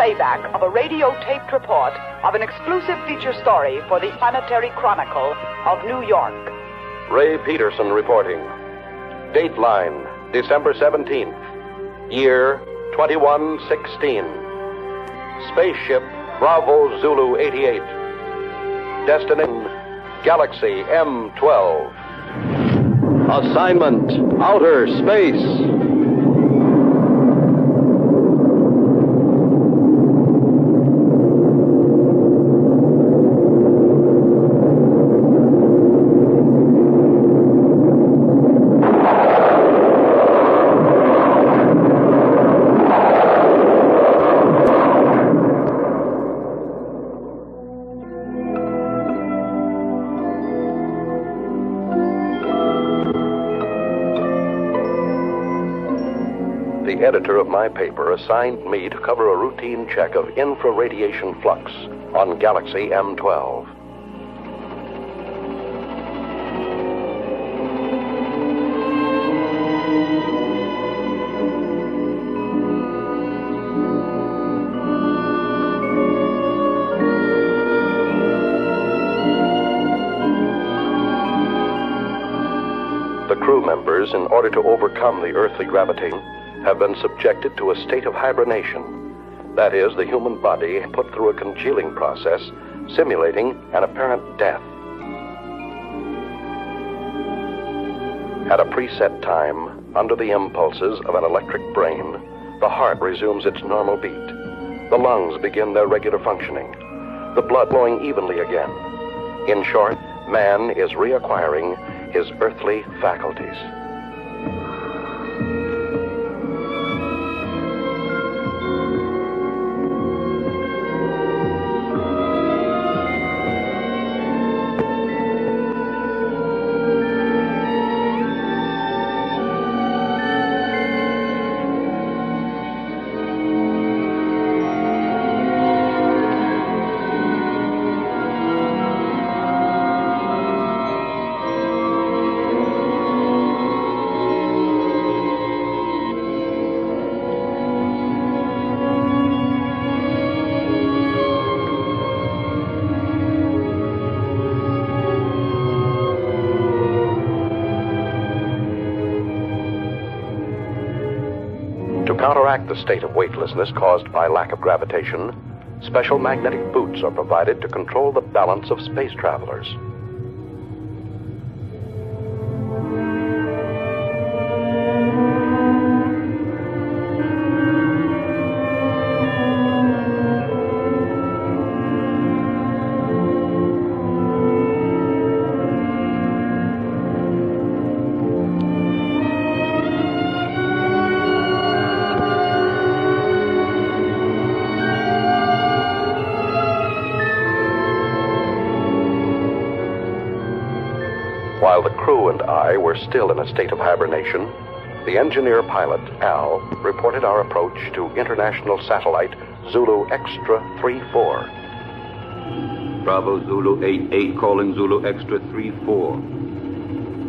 playback of a radio-taped report of an exclusive feature story for the Planetary Chronicle of New York. Ray Peterson reporting. Dateline, December 17th. Year 2116. Spaceship Bravo Zulu 88. Destination Galaxy M12. Assignment Outer Space. The editor of my paper assigned me to cover a routine check of infraradiation flux on Galaxy M12. The crew members, in order to overcome the earthly gravity, have been subjected to a state of hibernation. That is, the human body put through a congealing process, simulating an apparent death. At a preset time, under the impulses of an electric brain, the heart resumes its normal beat. The lungs begin their regular functioning. The blood flowing evenly again. In short, man is reacquiring his earthly faculties. To counteract the state of weightlessness caused by lack of gravitation, special magnetic boots are provided to control the balance of space travelers. While the crew and I were still in a state of hibernation, the engineer-pilot, Al, reported our approach to international satellite Zulu Extra 34. Bravo Zulu 88 calling Zulu Extra 34.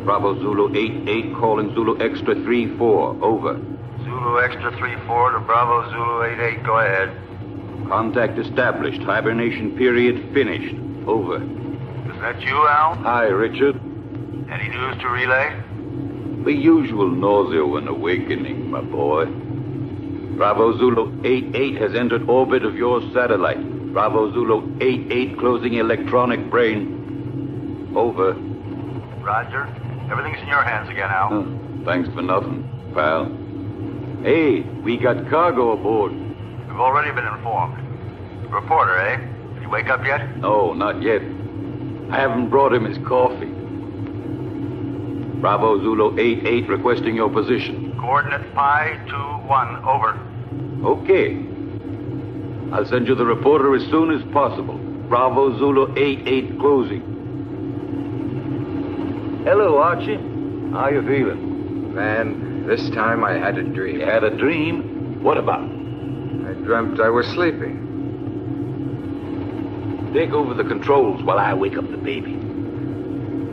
Bravo Zulu 88 calling Zulu Extra 34. Over. Zulu Extra 34 to Bravo Zulu 88. Go ahead. Contact established. Hibernation period finished. Over. Is that you, Al? Hi, Richard. Any news to relay? The usual nausea when awakening, my boy. Bravo Zulu 88 has entered orbit of your satellite. Bravo Zulu 88 closing electronic brain. Over. Roger. Everything's in your hands again, Al. Thanks for nothing, pal. Hey, we got cargo aboard. We've already been informed. Reporter, eh? Did you wake up yet? No, not yet. I haven't brought him his coffee. Bravo Zulu 88 requesting your position. Coordinate Pi 21, over. Okay. I'll send you the reporter as soon as possible. Bravo Zulu 88 closing. Hello, Archie. How you feeling? Man, this time I had a dream. You had a dream? What about? I dreamt I was sleeping. Take over the controls while I wake up the baby.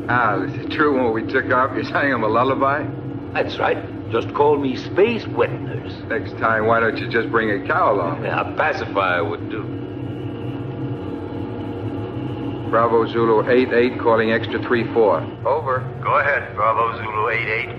Al, is it true when we took off you sang him a lullaby? That's right. Just call me Space Wet Nurse. Next time, why don't you just bring a cow along? A pacifier would do. Bravo Zulu 88 calling extra 34. Over. Go ahead, Bravo Zulu 88.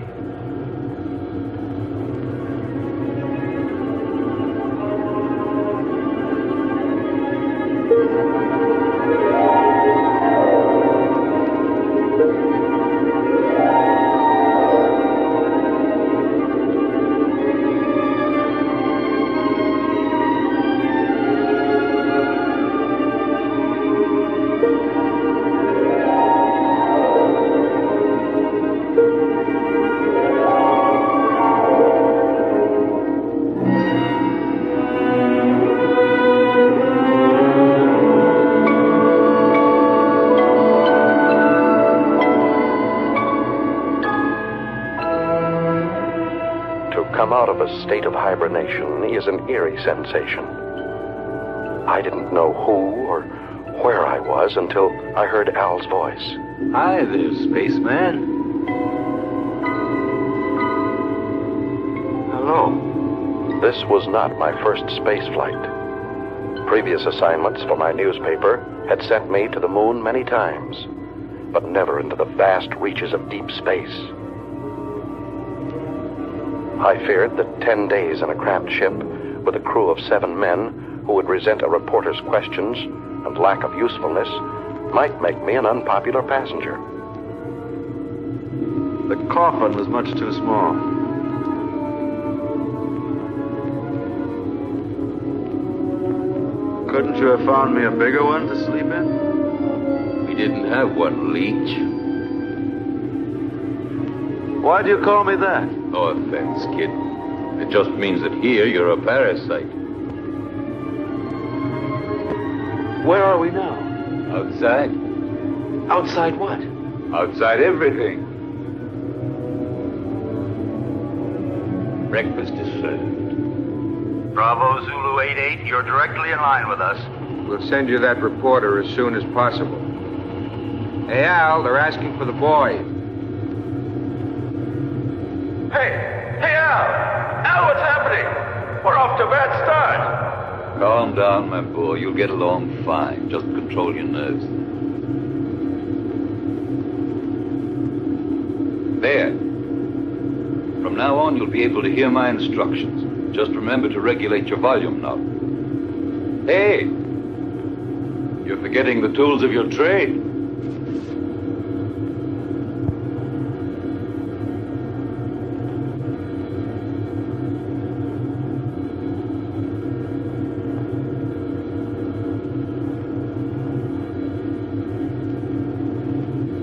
Out of a state of hibernation is an eerie sensation. I didn't know who or where I was until I heard Al's voice. Hi there, spaceman. Hello. This was not my first space flight. Previous assignments for my newspaper had sent me to the moon many times, but never into the vast reaches of deep space. I feared that 10 days in a cramped ship with a crew of 7 men who would resent a reporter's questions and lack of usefulness might make me an unpopular passenger. The coffin was much too small. Couldn't you have found me a bigger one to sleep in? We didn't have one, Leech. Why do you call me that? No offense, kid. It just means that here you're a parasite. Where are we now? Outside. Outside what? Outside everything. Breakfast is served. Bravo Zulu 88, you're directly in line with us. We'll send you that reporter as soon as possible. Hey, Al, they're asking for the boy. Hey, Al! Al, what's happening? We're off to a bad start. Calm down, my boy. You'll get along fine. Just control your nerves. There. From now on, you'll be able to hear my instructions. Just remember to regulate your volume knob. Hey! You're forgetting the tools of your trade.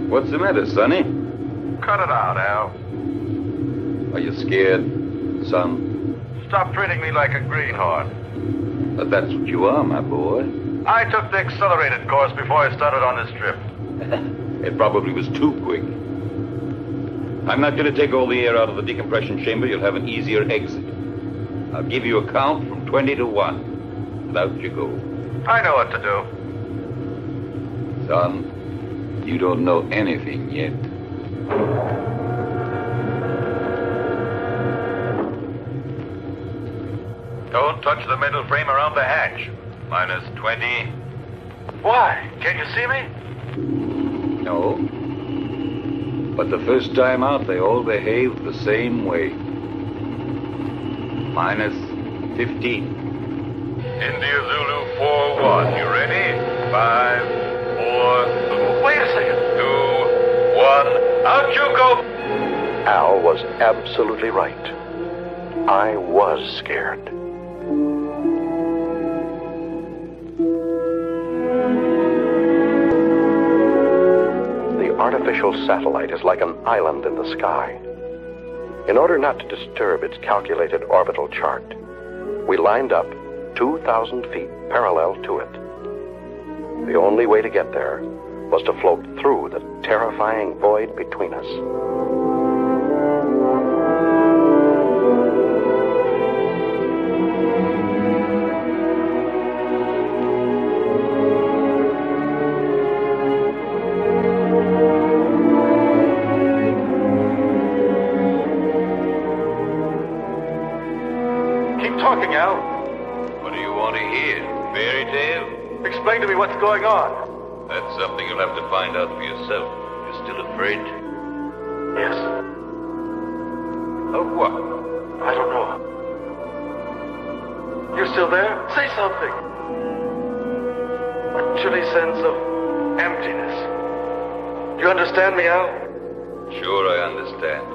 What's the matter, Sonny? Cut it out, Al. Are you scared, son? Stop treating me like a greenhorn. But that's what you are, my boy. I took the accelerated course before I started on this trip. It probably was too quick. I'm not going to take all the air out of the decompression chamber. You'll have an easier exit. I'll give you a count from 20 to 1. And out you go. I know what to do. Son, you don't know anything yet. Don't touch the metal frame around the hatch. Minus 20. Why? Can't you see me? No. But the first time out, they all behaved the same way. Minus 15. India Zulu 4-1. You ready? 5, 4... Wait a second. 2, 1. Out you go! Al was absolutely right. I was scared. The artificial satellite is like an island in the sky. In order not to disturb its calculated orbital chart, we lined up 2,000 feet parallel to it. The only way to get there was to float through the terrifying void between us. keep talking, Al. What do you want to hear? Fairy tale? Explain to me what's going on. That's something you'll have to find out for yourself. You're still afraid? Yes. Of what? I don't know. You still there? Say something. A chilly sense of emptiness. Do you understand me, Al? Sure, I understand.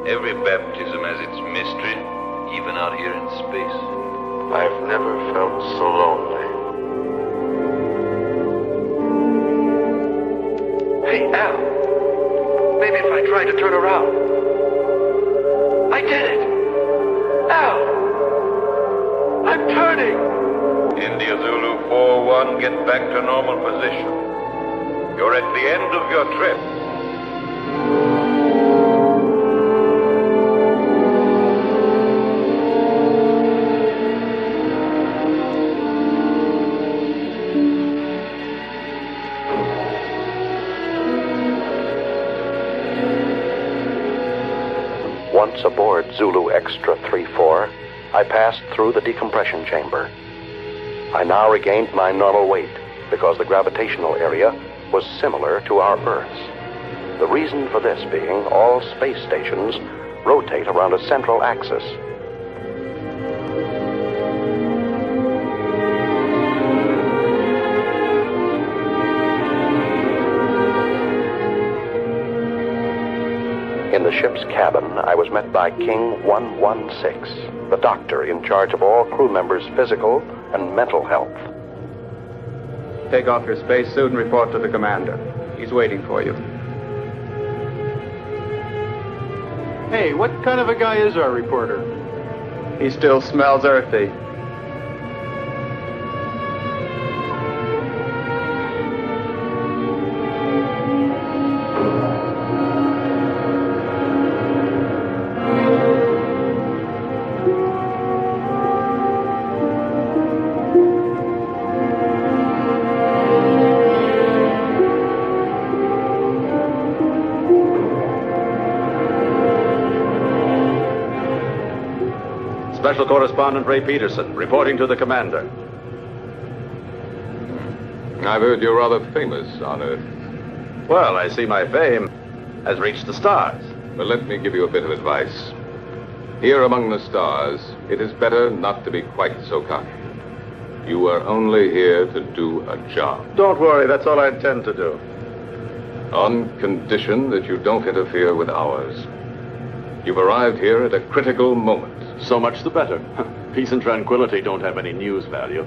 Every baptism has its mystery, even out here in space. I've never felt so lonely. Hey, Al. Maybe if I try to turn around. I did it. Al. I'm turning. India Zulu 4-1, get back to normal position. You're at the end of your trip. Once aboard Zulu Extra 3-4, I passed through the decompression chamber. I now regained my normal weight because the gravitational area was similar to our Earth's. The reason for this being all space stations rotate around a central axis. In the ship's cabin, I was met by King 116, the doctor in charge of all crew members' physical and mental health. Take off your spacesuit and report to the commander. He's waiting for you. Hey, what kind of a guy is our reporter? He still smells earthy. Special Correspondent Ray Peterson, reporting to the commander. I've heard you're rather famous on Earth. Well, I see my fame has reached the stars. Well, let me give you a bit of advice. Here among the stars, it is better not to be quite so cocky. You are only here to do a job. Don't worry, that's all I intend to do. On condition that you don't interfere with ours. You've arrived here at a critical moment. So much the better. Peace and tranquility don't have any news value.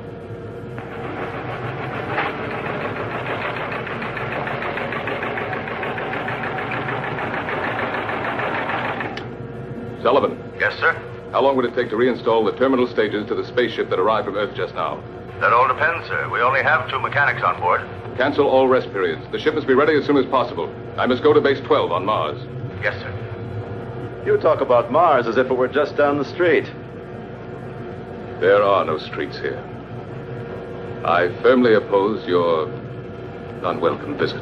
Sullivan. Yes, sir? How long would it take to reinstall the terminal stages to the spaceship that arrived from Earth just now? That all depends, sir. We only have 2 mechanics on board. Cancel all rest periods. The ship must be ready as soon as possible. I must go to base 12 on Mars. Yes, sir. You talk about Mars as if it were just down the street. There are no streets here. I firmly oppose your unwelcome visit.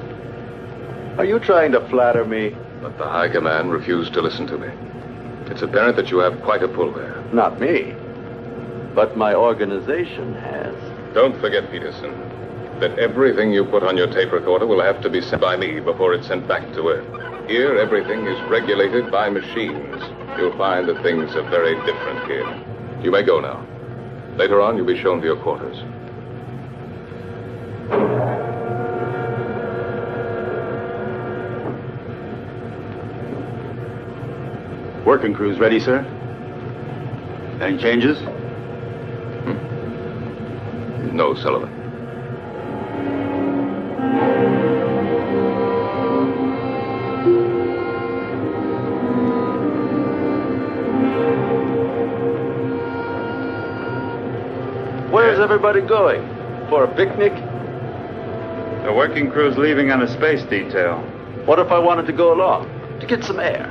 Are you trying to flatter me? But the High Command refused to listen to me. It's apparent that you have quite a pull there. Not me. But my organization has. Don't forget, Peterson, that everything you put on your tape recorder will have to be sent by me before it's sent back to Earth. Here, everything is regulated by machines. You'll find that things are very different here. You may go now. Later on, you'll be shown to your quarters. Working crew's ready, sir? Any changes? No, Sullivan. Where's everybody going? For a picnic? The working crew's leaving on a space detail. What if I wanted to go along? To get some air?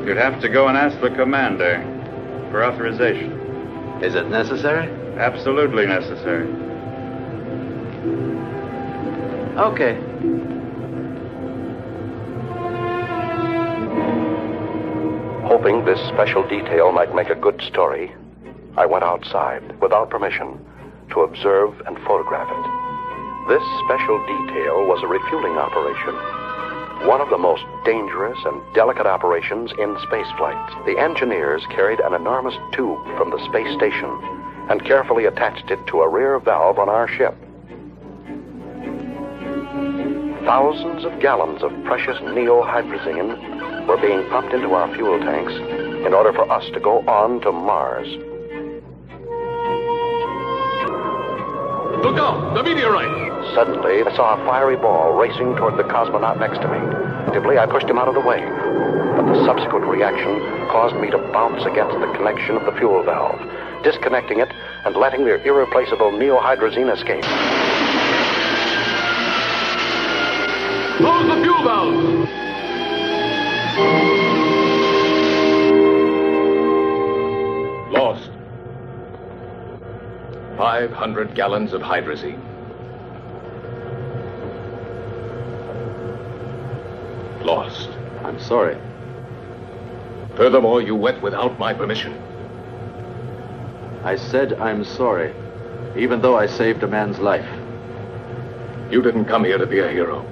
You'd have to go and ask the commander for authorization. Is it necessary? Absolutely necessary. Okay. Hoping this special detail might make a good story, I went outside, without permission, to observe and photograph it. This special detail was a refueling operation, one of the most dangerous and delicate operations in spaceflight. The engineers carried an enormous tube from the space station and carefully attached it to a rear valve on our ship. Thousands of gallons of precious neohydrazine were being pumped into our fuel tanks in order for us to go on to Mars. Look out! The meteorite! Suddenly, I saw a fiery ball racing toward the cosmonaut next to me. Instinctively, I pushed him out of the way. But the subsequent reaction caused me to bounce against the connection of the fuel valve, disconnecting it and letting the irreplaceable neohydrazine escape. Close the fuel valve! Lost. 500 gallons of hydrazine. Lost. I'm sorry. Furthermore, you went without my permission. I said I'm sorry, even though I saved a man's life. You didn't come here to be a hero.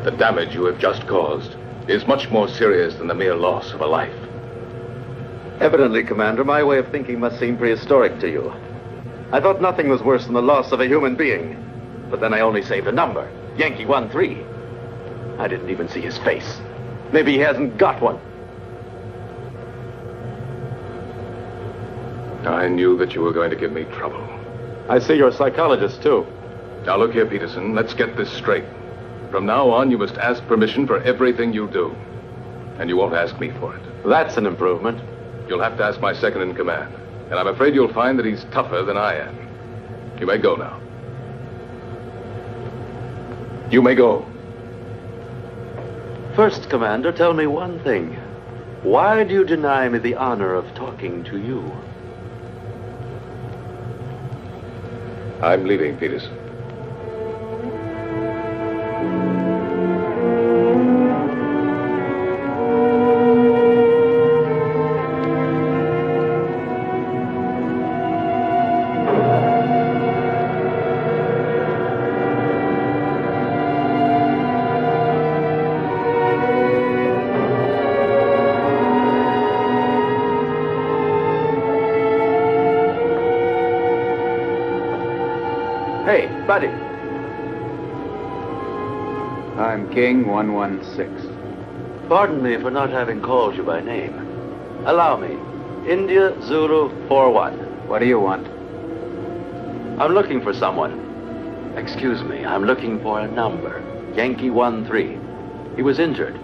The damage you have just caused is much more serious than the mere loss of a life. Evidently, Commander, my way of thinking must seem prehistoric to you. I thought nothing was worse than the loss of a human being. But then I only saved a number, Yankee 13. I didn't even see his face. Maybe he hasn't got one. I knew that you were going to give me trouble. I see you're a psychologist, too. Now look here, Peterson, let's get this straight. From now on, you must ask permission for everything you do. And you won't ask me for it. That's an improvement. You'll have to ask my second in command. And I'm afraid you'll find that he's tougher than I am. You may go now. You may go. First, Commander, tell me one thing. Why do you deny me the honor of talking to you? I'm leaving, Peterson. Hey, buddy. I'm King 116. Pardon me for not having called you by name. Allow me. India Zulu 41. What do you want? I'm looking for someone. Excuse me, I'm looking for a number. Yankee 13. He was injured.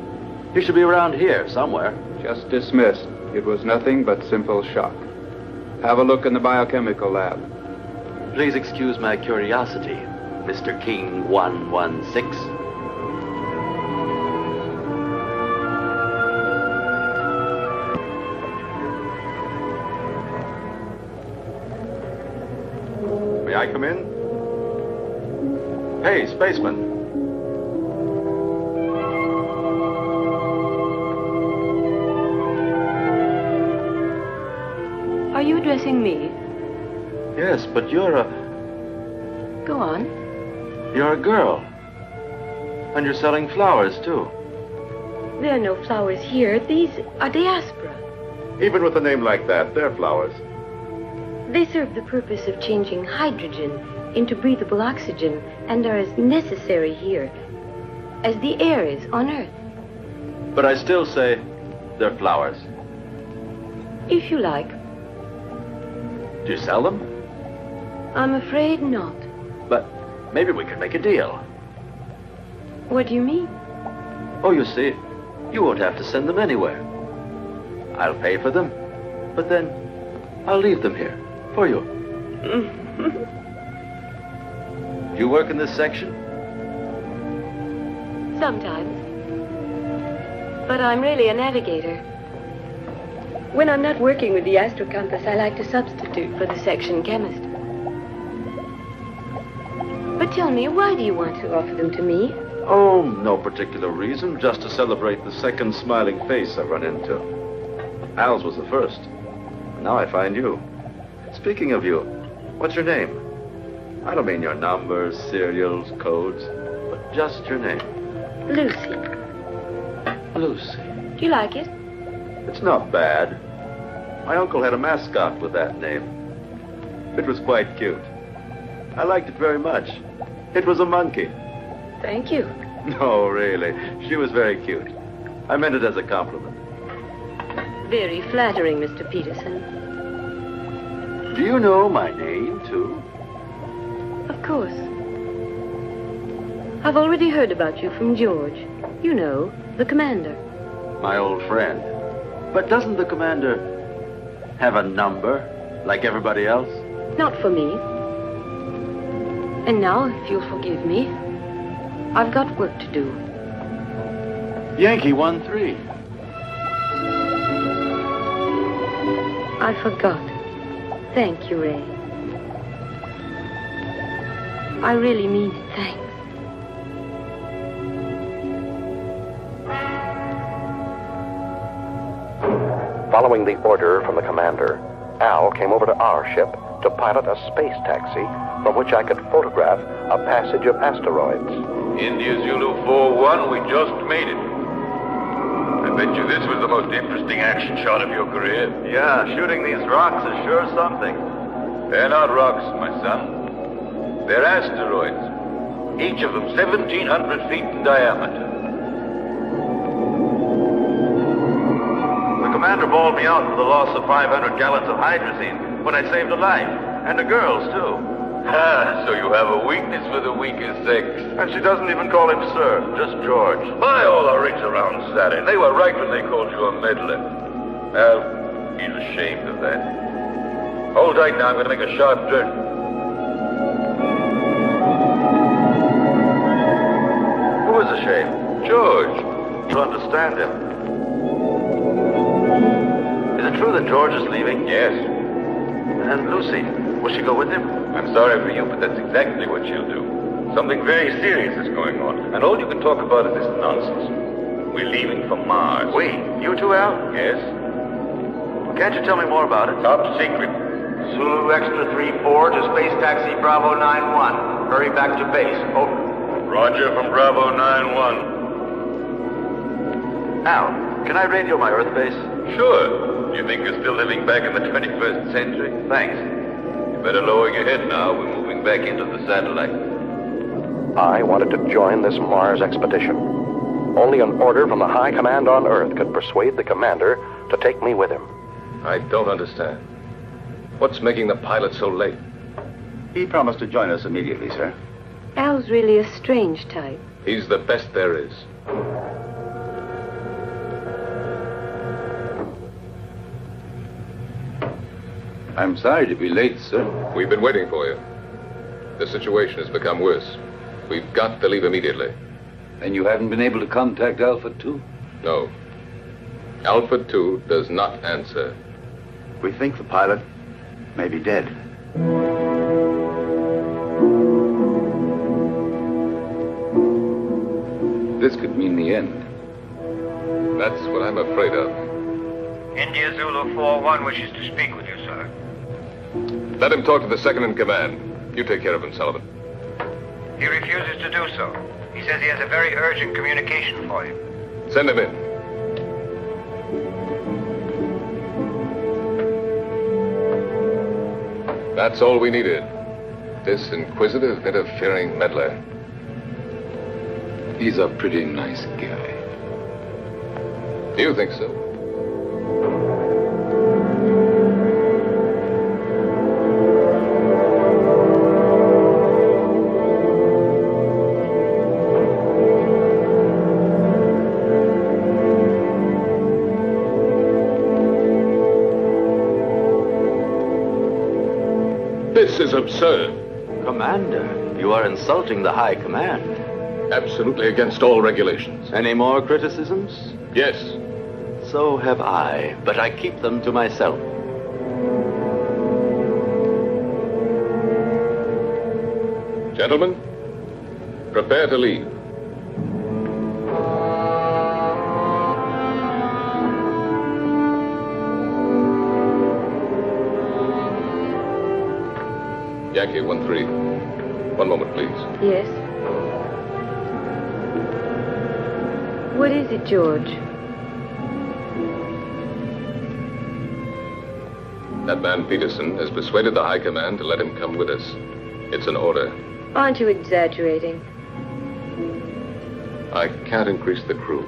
He should be around here somewhere. Just dismissed. It was nothing but simple shock. Have a look in the biochemical lab. Please excuse my curiosity, Mr. King 116. May I come in? Hey, spaceman. Are you addressing me? Yes, but you're a... Go on. You're a girl. And you're selling flowers, too. There are no flowers here. These are diaspora. Even with a name like that, they're flowers. They serve the purpose of changing hydrogen into breathable oxygen and are as necessary here as the air is on Earth. But I still say they're flowers. If you like. Do you sell them? I'm afraid not. But maybe we could make a deal. What do you mean? Oh, you see, you won't have to send them anywhere. I'll pay for them, but then I'll leave them here for you. Do you work in this section? Sometimes. But I'm really a navigator. When I'm not working with the astrocompass, I like to substitute for the section chemist. But tell me, why do you want to offer them to me? Oh, no particular reason, just to celebrate the second smiling face I've run into. Al's was the first. Now I find you. Speaking of you, what's your name? I don't mean your numbers, serials, codes, but just your name. Lucy. Lucy. Do you like it? It's not bad. My uncle had a mascot with that name. It was quite cute. I liked it very much. It was a monkey. Thank you. No, really. She was very cute. I meant it as a compliment. Very flattering, Mr. Peterson. Do you know my name, too? Of course. I've already heard about you from George. You know, the commander. My old friend. But doesn't the commander have a number, like everybody else? Not for me. And now, if you'll forgive me, I've got work to do. Yankee 1-3. I forgot. Thank you, Ray. I really mean it. Thanks. Following the order from the commander, Al came over to our ship to pilot a space taxi from which I could photograph a passage of asteroids. India Zulu 4-1, we just made it. I bet you this was the most interesting action shot of your career. Yeah, shooting these rocks is sure something. They're not rocks, my son. They're asteroids. Each of them 1,700 feet in diameter. The commander bawled me out for the loss of 500 gallons of hydrazine when I saved a life. And the girls, too. Ah, so you have a weakness for the weaker sex. And she doesn't even call him sir, just George. By all the rigs around Saturday, they were right when they called you a meddler. Well, he's ashamed of that. Hold tight now, I'm going to make a sharp turn. Who is ashamed? George. To understand him. Is it true that George is leaving? Yes. And Lucy, will she go with him? I'm sorry for you, but that's exactly what she'll do. Something very serious is going on, and all you can talk about is this nonsense. We're leaving for Mars. We? You too, Al? Yes. Can't you tell me more about it? Top secret. Zulu Extra 3-4 to Space Taxi Bravo 9-1. Hurry back to base. Over. Roger from Bravo 9-1. Al, can I radio my Earth base? Sure. You think you're still living back in the 21st century? Thanks. You better lower your head now. We're moving back into the satellite. I wanted to join this Mars expedition. Only an order from the high command on Earth could persuade the commander to take me with him. I don't understand. What's making the pilot so late? He promised to join us immediately, sir. Al's really a strange type. He's the best there is. I'm sorry to be late, sir. We've been waiting for you. The situation has become worse. We've got to leave immediately. Then you haven't been able to contact Alpha 2? No. Alpha 2 does not answer. We think the pilot may be dead. This could mean the end. That's what I'm afraid of. India Zulu 4-1 wishes to speak with you, sir. Let him talk to the second in command. You take care of him, Sullivan. He refuses to do so. He says he has a very urgent communication for you. Send him in. That's all we needed. This inquisitive, interfering meddler. He's a pretty nice guy. Do you think so? This is absurd. Commander, you are insulting the High Command. Absolutely against all regulations. Any more criticisms? Yes. So have I, but I keep them to myself. Gentlemen, prepare to leave. Yankee 1-3. One moment, please. Yes? What is it, George? That man Peterson has persuaded the High Command to let him come with us. It's an order. Aren't you exaggerating? I can't increase the crew.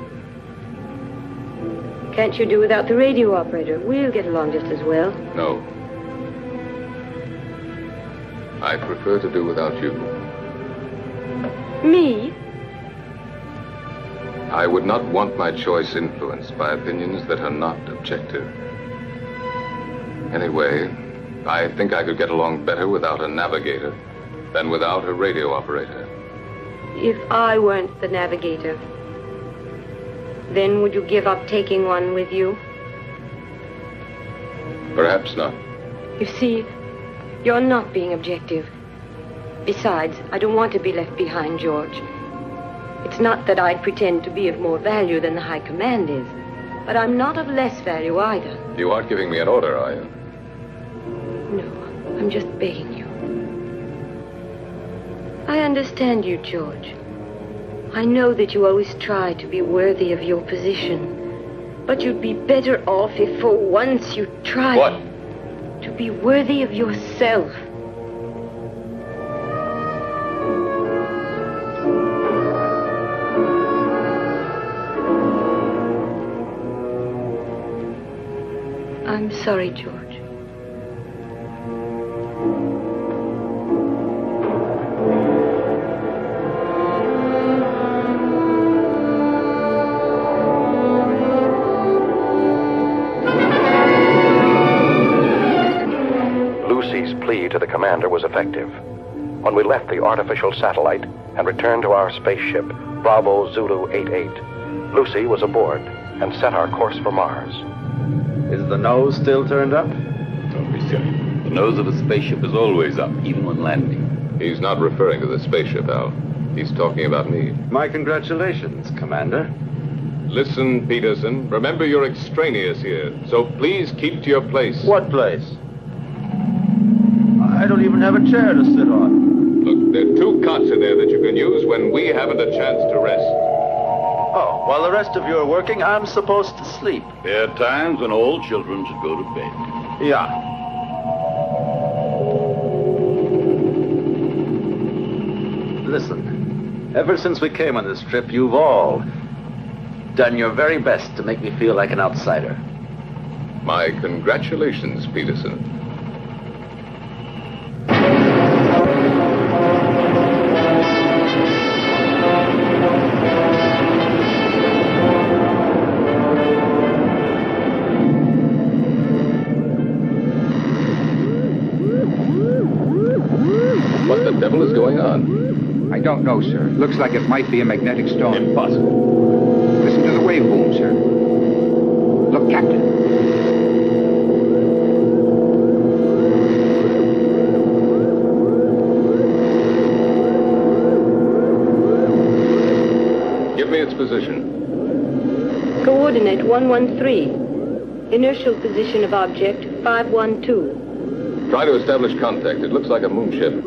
Can't you do without the radio operator? We'll get along just as well. No. I prefer to do without you. Me? I would not want my choice influenced by opinions that are not objective. Anyway, I think I could get along better without a navigator than without a radio operator. If I weren't the navigator, then would you give up taking one with you? Perhaps not. You see, you're not being objective. Besides, I don't want to be left behind, George. It's not that I'd pretend to be of more value than the High Command is, but I'm not of less value either. You aren't giving me an order, are you? No, I'm just begging you. I understand you, George. I know that you always try to be worthy of your position, but you'd be better off if for once you tried... What? To be worthy of yourself. I'm sorry, George. Lucy's plea to the commander was effective. When we left the artificial satellite and returned to our spaceship, Bravo Zulu 88, Lucy was aboard and set our course for Mars. Is the nose still turned up? Don't be silly. The nose of a spaceship is always up, even when landing. He's not referring to the spaceship, Al. He's talking about me. My congratulations, Commander. Listen, Peterson. Remember you're extraneous here, so please keep to your place. What place? I don't even have a chair to sit on. Look, there are 2 cots in there that you can use when we haven't a chance to rest. Oh, while the rest of you are working, I'm supposed to sleep. There are times when all children should go to bed. Yeah. Listen, ever since we came on this trip, you've all done your very best to make me feel like an outsider. My congratulations, Peterson. What the devil is going on? I don't know, sir. Looks like it might be a magnetic storm. Impossible. Listen to the wave boom, sir. Look, Captain. Give me its position. Coordinate 113. Inertial position of object 512. Try to establish contact. It looks like a moonship.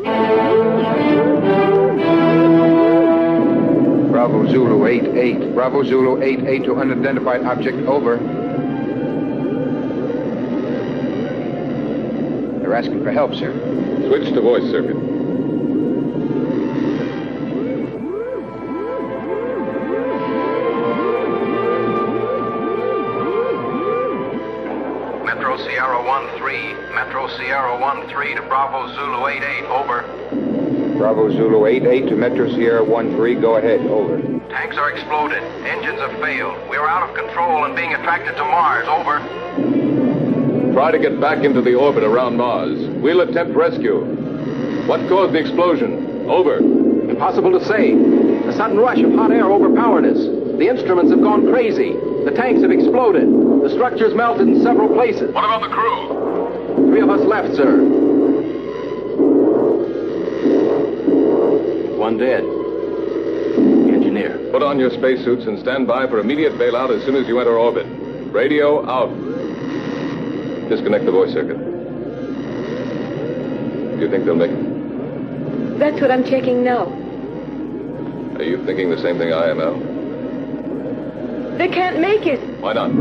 Bravo Zulu 88. Bravo Zulu 88 to unidentified object. Over. They're asking for help, sir. Switch to voice circuit. Metro Sierra 13. Metro Sierra 13 to Bravo Zulu 88. Over. Bravo Zulu 88 to Metro Sierra 13. Go ahead. Over. Tanks are exploded. Engines have failed. We are out of control and being attracted to Mars. Over. Try to get back into the orbit around Mars. We'll attempt rescue. What caused the explosion? Over. Impossible to say. A sudden rush of hot air overpowered us. The instruments have gone crazy. The tanks have exploded. The structure's melted in several places. What about the crew? 3 of us left, sir. 1 dead. The engineer. Put on your spacesuits and stand by for immediate bailout as soon as you enter orbit. Radio out. Disconnect the voice circuit. Do you think they'll make it? That's what I'm checking now. Are you thinking the same thing I am, Al? They can't make it. Why not?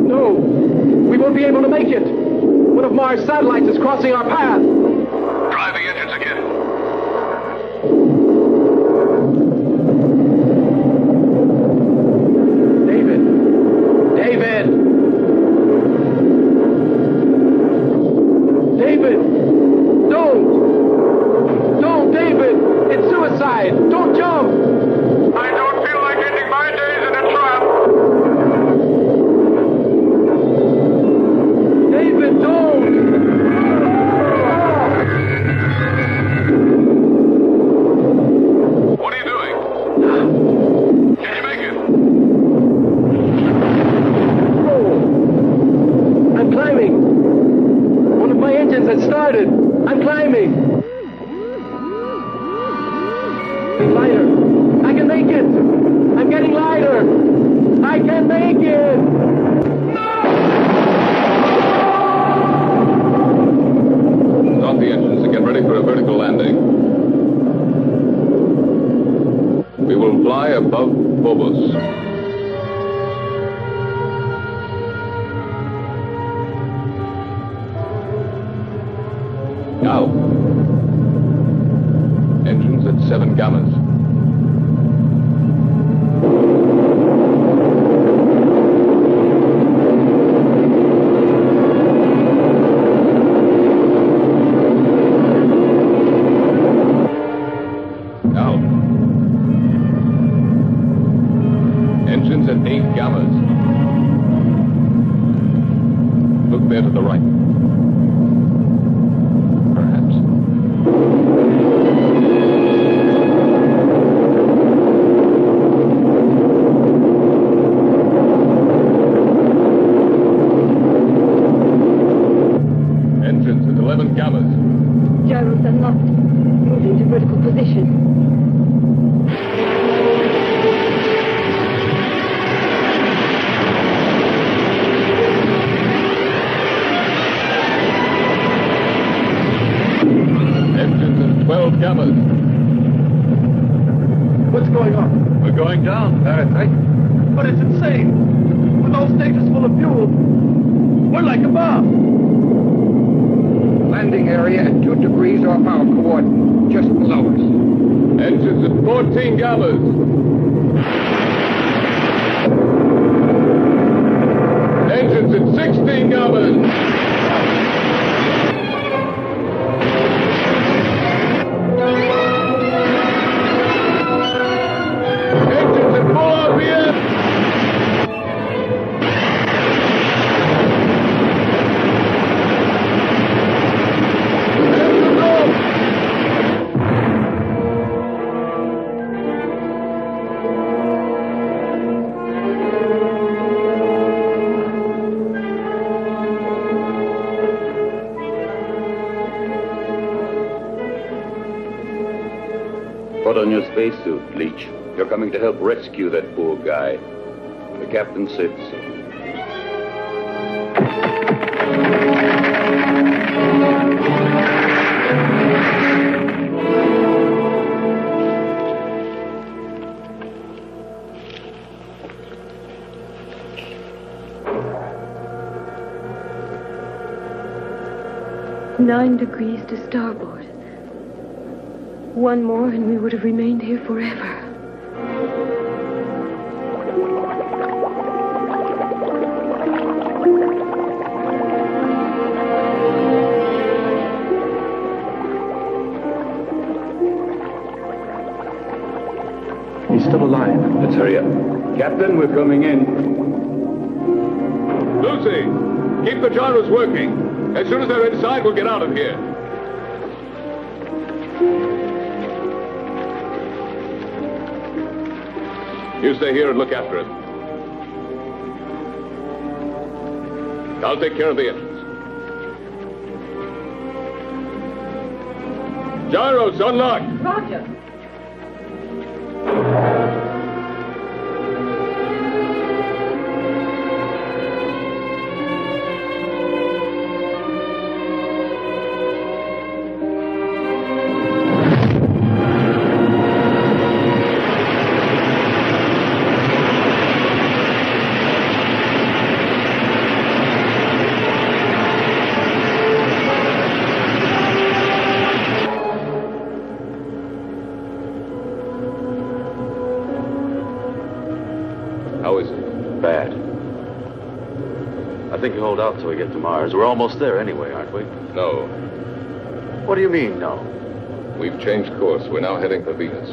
No, we won't be able to make it. One of Mars' satellites is crossing our path. Drive the engines again. David! David! Don't, David! It's suicide! Don't jump! I don't feel like ending my days in a trap. David, don't! What are you doing? Can you make it? Oh, I'm climbing. One of my engines has started. I'm climbing. Lighter. I can make it. I'm getting lighter. I can make it. Start the engines and get ready for a vertical landing. We will fly above Phobos. Now. Engines at 7 gammas. Now. Engines at 8 gammas. Look there to the right. Perhaps. Engines at 11 gammas. Gyros unlocked. Moving to vertical position. Engines at 12 gammas. What's going on? We're going down. That's right. But it's insane. With all stages full of fuel, we're like a bomb. Landing area at 2 degrees off our coordinate, just below us. Engines at 14 gammas. Engines at 16 gammas. Engines at full RPM. Engines off. Put on your spacesuit, Leech. You're coming to help rescue that poor guy. The captain said so. Nine degrees to starboard. One more and we would have remained here forever. He's still alive. Let's hurry up. Captain, we're coming in. Lucy, keep the gyros working. As soon as they're inside, we'll get out of here. You stay here and look after it. I'll take care of the engines. Gyros unlocked. Roger. think you hold out till we get to Mars. We're almost there anyway, aren't we? No. What do you mean, no? We've changed course. We're now heading for Venus.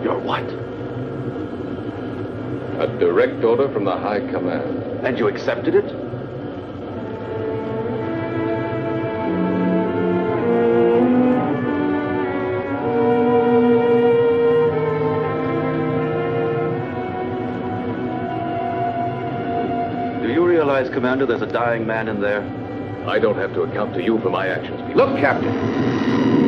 You're what? A direct order from the High Command. And you accepted it? Do you realize, Commander, there's a dying man in there? I don't have to account to you for my actions, people. Look, Captain.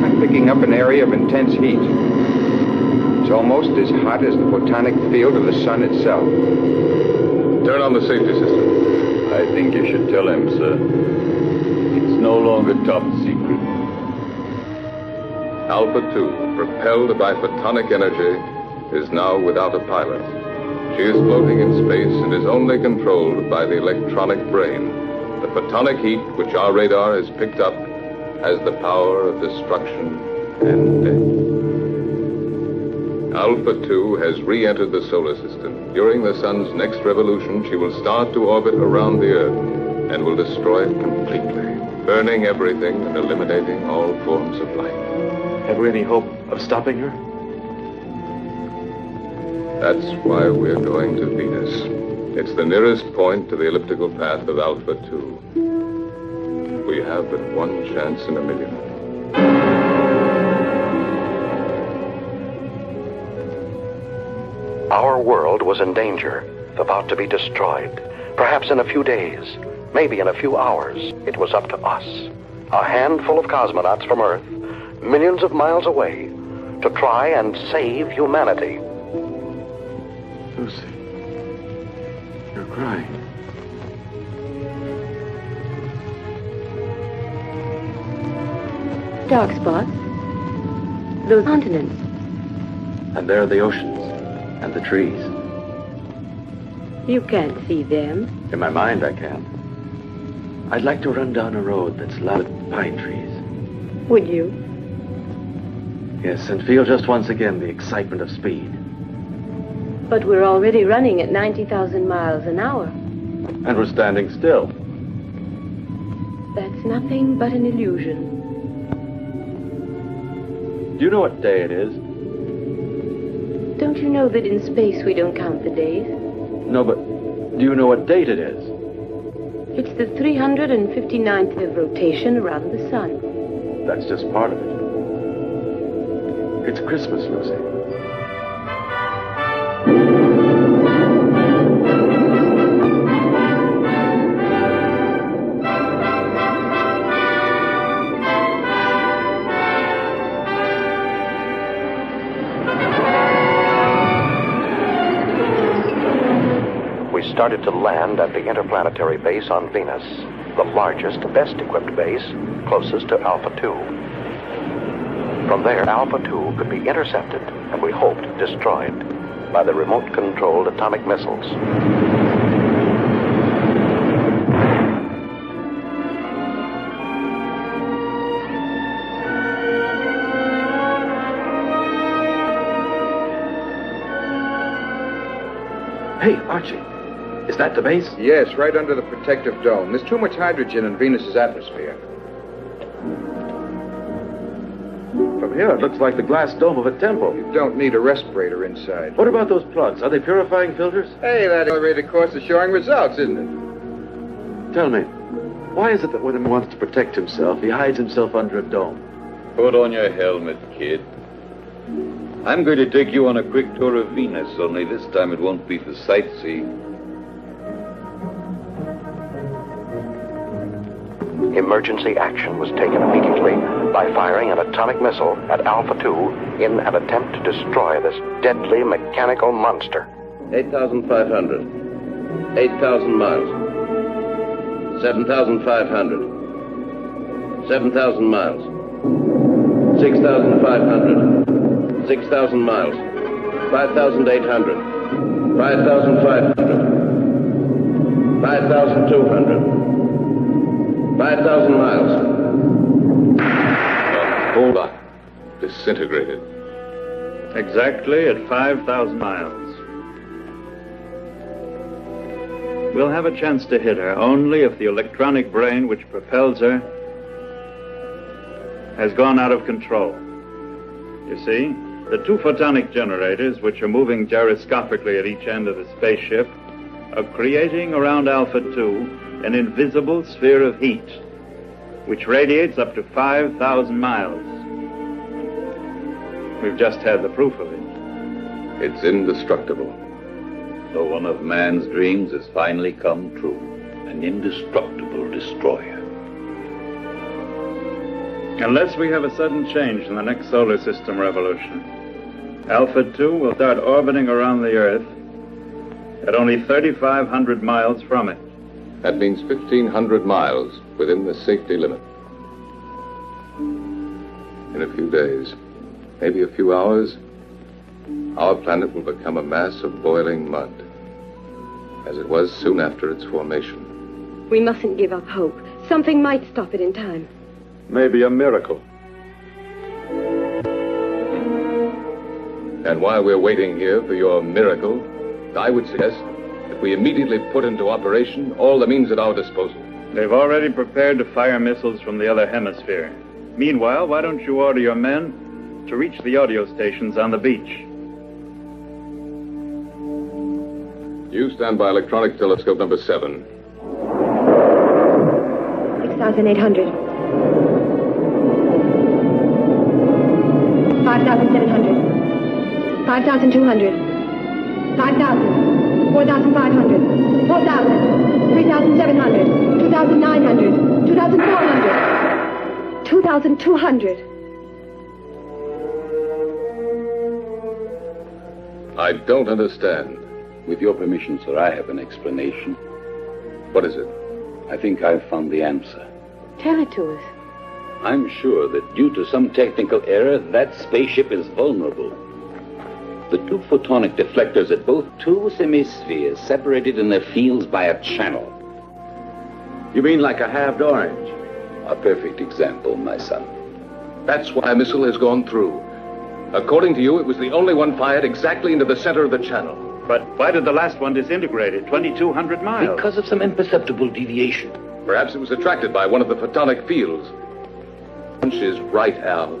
I'm picking up an area of intense heat. It's almost as hot as the photonic field of the sun itself. Turn on the safety system. I think you should tell him, sir. It's no longer top secret. Alpha 2, propelled by photonic energy, is now without a pilot. She is floating in space and is only controlled by the electronic brain. The photonic heat, which our radar has picked up, has the power of destruction and death. Alpha 2 has re-entered the solar system. During the sun's next revolution, she will start to orbit around the Earth and will destroy it completely, burning everything and eliminating all forms of life. Have we any hope of stopping her? That's why we're going to Venus. It's the nearest point to the elliptical path of Alpha 2. We have but one chance in a million. Our world was in danger, about to be destroyed. Perhaps in a few days, maybe in a few hours, it was up to us, a handful of cosmonauts from Earth, millions of miles away, to try and save humanity. Lucy, you're crying. Dark spots. Those continents. And there are the oceans and the trees. You can't see them. In my mind, I can. I'd like to run down a road that's lined with pine trees. Would you? Yes, and feel just once again the excitement of speed. But we're already running at 90,000 miles an hour. And we're standing still. That's nothing but an illusion. Do you know what day it is? Don't you know that in space we don't count the days? No, but do you know what date it is? It's the 359th of rotation around the sun. That's just part of it. It's Christmas, Lucy. Started to land at the interplanetary base on Venus, the largest, best-equipped base, closest to Alpha 2. From there, Alpha 2 could be intercepted, and we hoped destroyed, by the remote-controlled atomic missiles. Hey, Archie. Is that the base? Yes, right under the protective dome. There's too much hydrogen in Venus's atmosphere. From here, it looks like the glass dome of a temple. You don't need a respirator inside. What about those plugs? Are they purifying filters? Hey, that elevated course is showing results, isn't it? Tell me, why is it that when he wants to protect himself, he hides himself under a dome? Put on your helmet, kid. I'm going to take you on a quick tour of Venus, only this time it won't be for sightseeing. Emergency action was taken immediately by firing an atomic missile at Alpha 2 in an attempt to destroy this deadly mechanical monster. 8,500. 8,000 miles. 7,500. 7,000 miles. 6,500. 6,000 miles. 5,800. 5,500. 5,200. 5,000 miles. Hold on. Disintegrated. Exactly at 5,000 miles. We'll have a chance to hit her only if the electronic brain which propels her has gone out of control. You see, the two photonic generators, which are moving gyroscopically at each end of the spaceship, are creating around Alpha 2 an invisible sphere of heat, which radiates up to 5,000 miles. We've just had the proof of it. It's indestructible. So one of man's dreams has finally come true. An indestructible destroyer. Unless we have a sudden change in the next solar system revolution, Alpha 2 will start orbiting around the Earth at only 3,500 miles from it. That means 1,500 miles within the safety limit. In a few days, maybe a few hours, our planet will become a mass of boiling mud, as it was soon after its formation. We mustn't give up hope. Something might stop it in time. Maybe a miracle. And while we're waiting here for your miracle, I would suggest that we immediately put into operation all the means at our disposal. They've already prepared to fire missiles from the other hemisphere. Meanwhile, why don't you order your men to reach the audio stations on the beach? You stand by electronic telescope number 7. 6,800. 5,700. 5,200. 5,000. 4,500. 4,000. 3,700. 2,900. 2,400. 2,200. I don't understand. With your permission, sir, I have an explanation. What is it? I think I've found the answer. Tell it to us. I'm sure that due to some technical error, that spaceship is vulnerable. The two photonic deflectors at both two hemispheres separated in their fields by a channel. You mean like a halved orange? A perfect example, my son. That's why a missile has gone through. According to you, it was the only one fired exactly into the center of the channel. But why did the last one disintegrate at 2,200 miles? Because of some imperceptible deviation. Perhaps it was attracted by one of the photonic fields. Hunch is right, Al.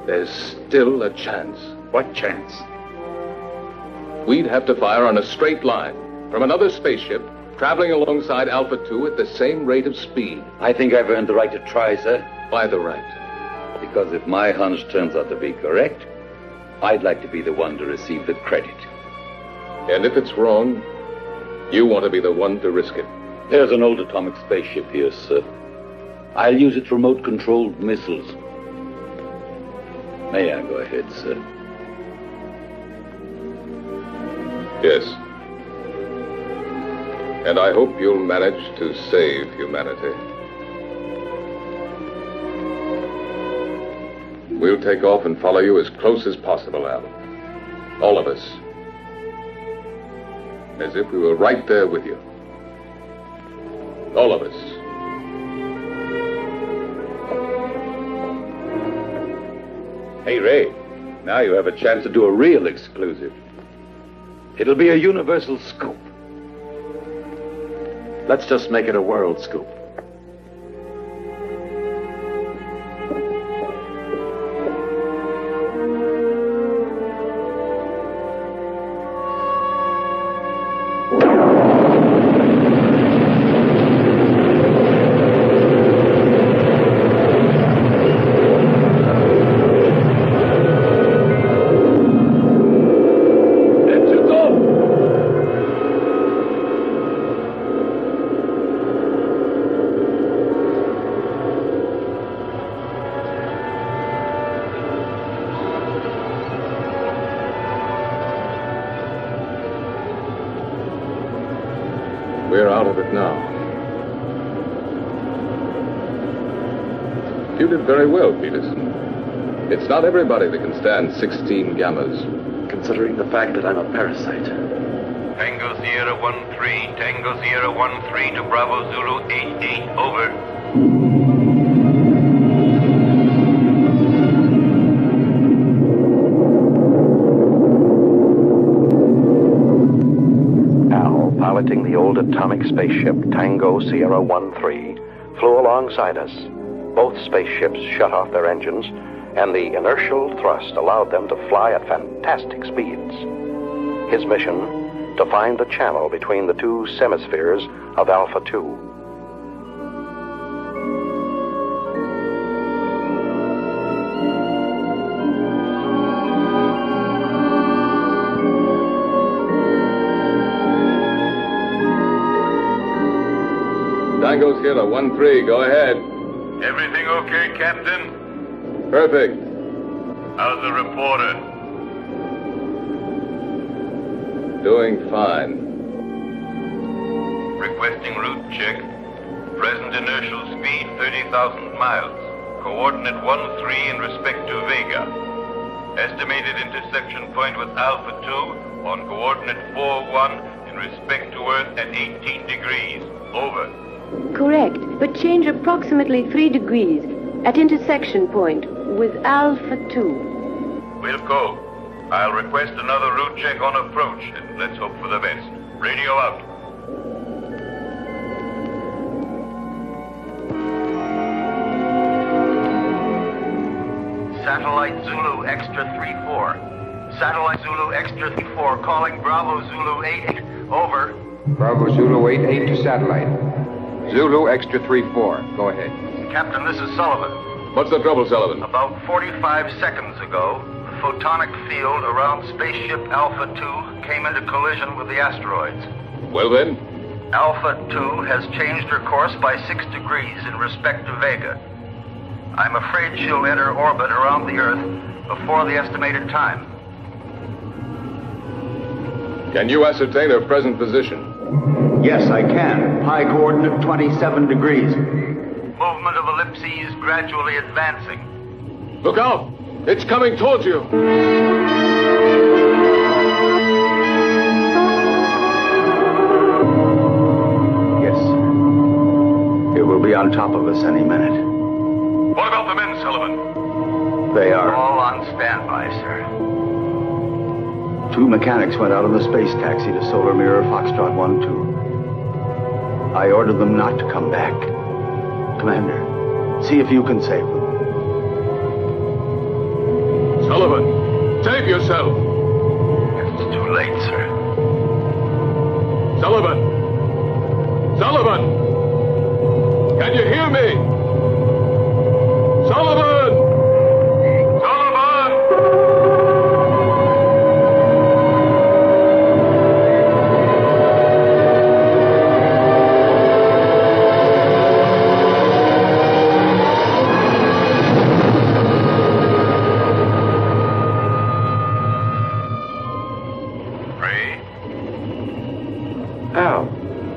There's still a chance. What chance? We'd have to fire on a straight line from another spaceship traveling alongside Alpha 2 at the same rate of speed. I think I've earned the right to try, sir. Why the right? Because if my hunch turns out to be correct, I'd like to be the one to receive the credit. And if it's wrong, you want to be the one to risk it. There's an old atomic spaceship here, sir. I'll use its remote-controlled missiles. May I go ahead, sir? Yes. And I hope you'll manage to save humanity. We'll take off and follow you as close as possible, Al. All of us. As if we were right there with you. All of us. Hey, Ray, now you have a chance to do a real exclusive. It'll be a universal scoop. Let's just make it a world scoop. We're out of it now. You did very well, Peterson. It's not everybody that can stand 16 gammas. Considering the fact that I'm a parasite. Tango Sierra 13, Tango Sierra 13 to Bravo Zulu 88, over. piloting the old atomic spaceship Tango Sierra 1-3, flew alongside us. Both spaceships shut off their engines, and the inertial thrust allowed them to fly at fantastic speeds. His mission, to find the channel between the two semispheres of Alpha 2. Tango Sierra 1-3, go ahead. Everything okay, Captain? Perfect. How's the reporter? Doing fine. Requesting route check. Present inertial speed 30,000 miles. Coordinate 1-3 in respect to Vega. Estimated intersection point with Alpha 2 on coordinate 4-1 in respect to Earth at 18 degrees. Over. Correct, but change approximately 3 degrees at intersection point with Alpha 2. We'll go. I'll request another route check on approach, and let's hope for the best. Radio out. Satellite Zulu Extra 3-4. Satellite Zulu Extra 3-4 calling Bravo Zulu 88. Over. Bravo Zulu 88 to satellite. Zulu Extra 3-4. Go ahead. Captain, this is Sullivan. What's the trouble, Sullivan? About 45 seconds ago, the photonic field around spaceship Alpha 2 came into collision with the asteroids. Well then? Alpha 2 has changed her course by 6 degrees in respect to Vega. I'm afraid she'll enter orbit around the Earth before the estimated time. Can you ascertain her present position? Yes, I can. High coordinate 27 degrees. Movement of ellipses gradually advancing. Look out! It's coming towards you! Yes. It will be on top of us any minute. What about the men, Sullivan? They are all on standby, sir. 2 mechanics went out on the space taxi to Solar Mirror Foxtrot 1-2. I ordered them not to come back. Commander, see if you can save them. Sullivan, save yourself! It's too late, sir. Sullivan! Sullivan! Can you hear me? Sullivan! Sullivan!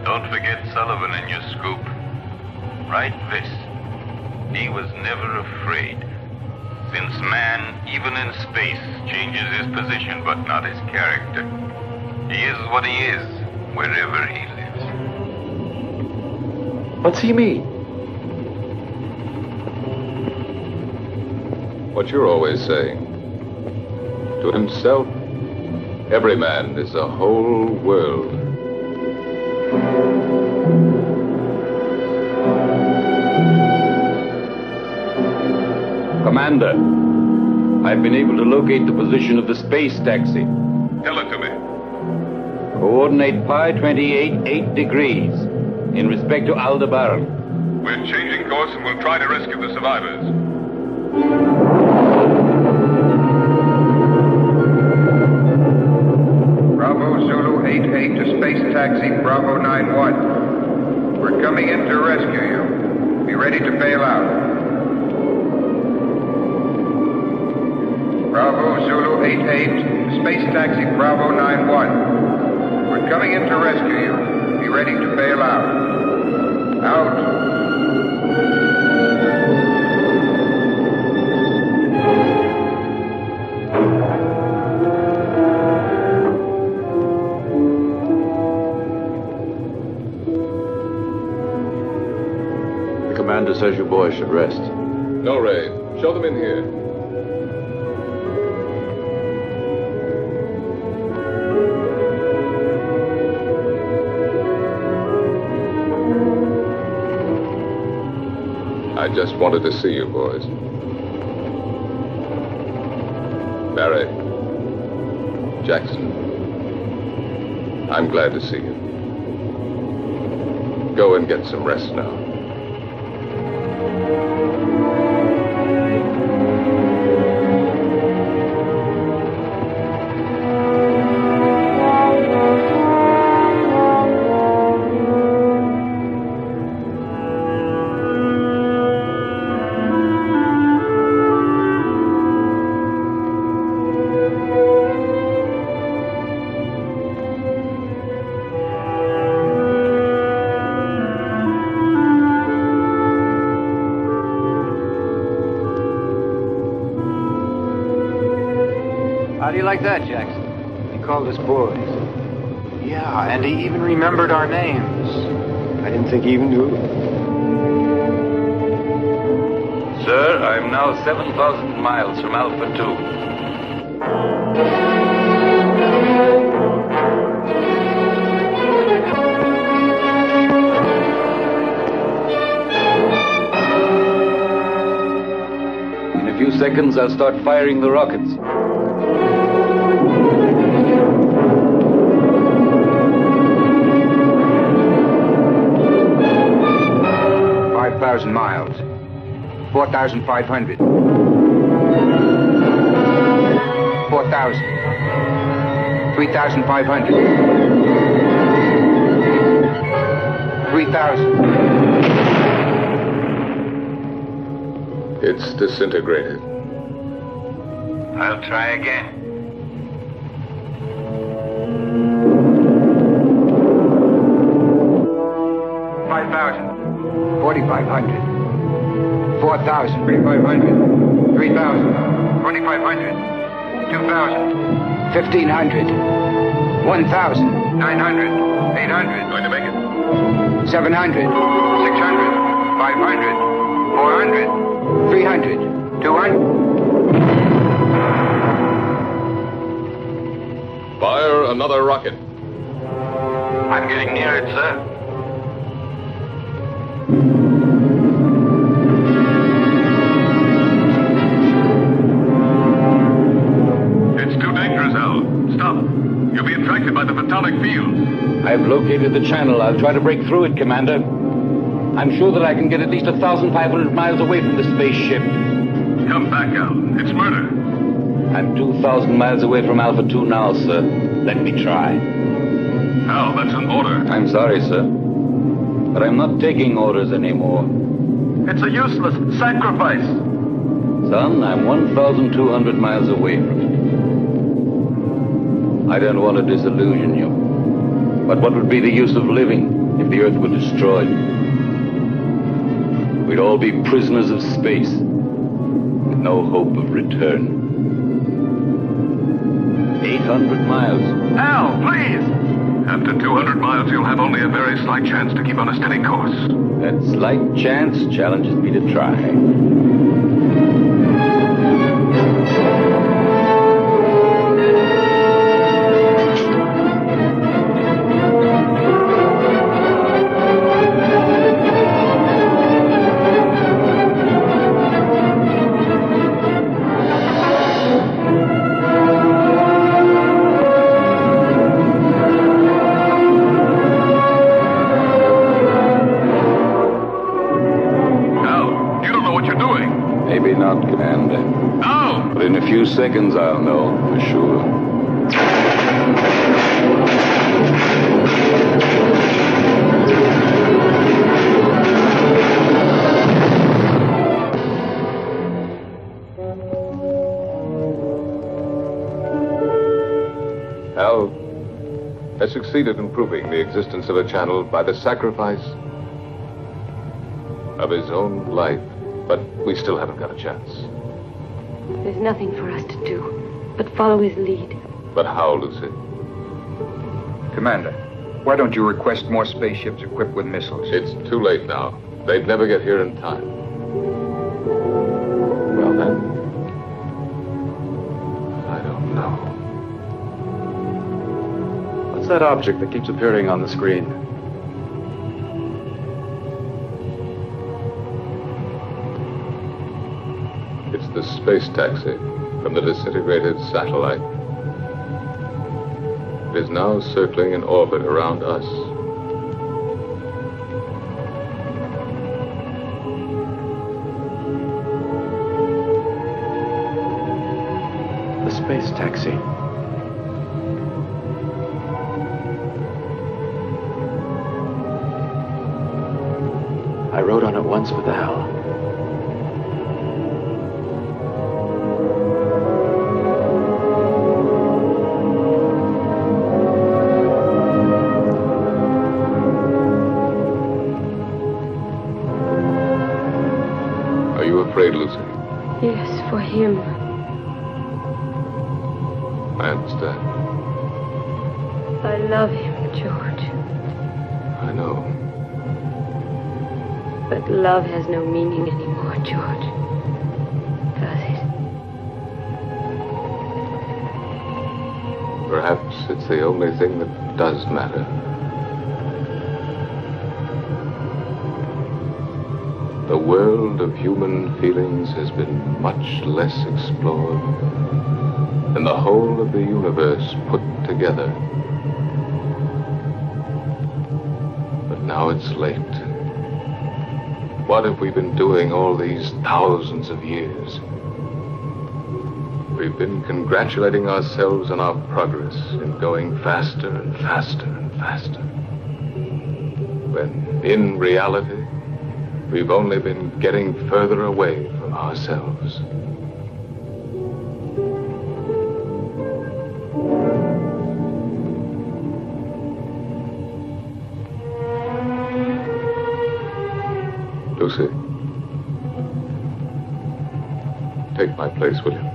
Don't forget Sullivan in your scoop. Write this. He was never afraid. Since man, even in space, changes his position but not his character. He is what he is, wherever he lives. What's he mean? What you're always saying. To himself, every man is a whole world. Commander, I've been able to locate the position of the space taxi. Tell it to me. Coordinate pi 28, 8 degrees in respect to Aldebaran. We're changing course and we'll try to rescue the survivors. Bravo Zulu 88 to space taxi Bravo 91. We're coming in to rescue you. Be ready to bail out. Bravo Zulu 88, space taxi Bravo 91. We're coming in to rescue you. Be ready to bail out. Out. The commander says you boys should rest. No, Ray. Show them in here. I just wanted to see you, boys. Barry, Jackson, I'm glad to see you. Go and get some rest now. How do you like that, Jackson? He called us boys. Yeah, and he even remembered our names. I didn't think he even knew. Sir, I'm now 7,000 miles from Alpha 2. In a few seconds, I'll start firing the rockets. 5,000 miles. 4,500. 4,000. 3,500. 3,000. It's disintegrated. I'll try again. 5,000. 4,500. 4,000. 3,500. 3,000. 2,500. 2,000. 1,500. 1,000. 900. 800. Going to make it. 700. 600. 500. 400. 300. 200. Fire another rocket. I'm getting near it, sir. It's too dangerous, Al. Stop. You'll be attracted by the photonic field. I've located the channel. I'll try to break through it, Commander. I'm sure that I can get at least 1,500 miles away from the spaceship. Come back, Al. It's murder. I'm 2,000 miles away from Alpha 2 now, sir. Let me try. Al, that's an order. I'm sorry, sir. But I'm not taking orders anymore. It's a useless sacrifice. Son, I'm 1,200 miles away from it. I don't want to disillusion you. But what would be the use of living if the Earth were destroyed? We'd all be prisoners of space, with no hope of return. 800 miles. Al, please! After 200 miles, you'll have only a very slight chance to keep on a steady course. That slight chance challenges me to try. Maybe not, Commander. No! But in a few seconds, I'll know for sure. Al has succeeded in proving the existence of a channel by the sacrifice of his own life. But we still haven't got a chance. There's nothing for us to do but follow his lead. But how, Lucy? Commander, why don't you request more spaceships equipped with missiles? It's too late now. They'd never get here in time. Well, then, I don't know. What's that object that keeps appearing on the screen? It's the space taxi from the disintegrated satellite. It is now circling in orbit around us. The space taxi. I rode on it once with Al. Are you afraid, Lucy? Yes, for him. I understand. I love him, George. I know. But love has no meaning anymore, George. Does it? Perhaps it's the only thing that does matter. The world of human feelings has been much less explored than the whole of the universe put together. But now it's late. What have we been doing all these thousands of years? We've been congratulating ourselves on our progress in going faster and faster and faster. When, in reality, we've only been getting further away from ourselves. Lucy, take my place, will you?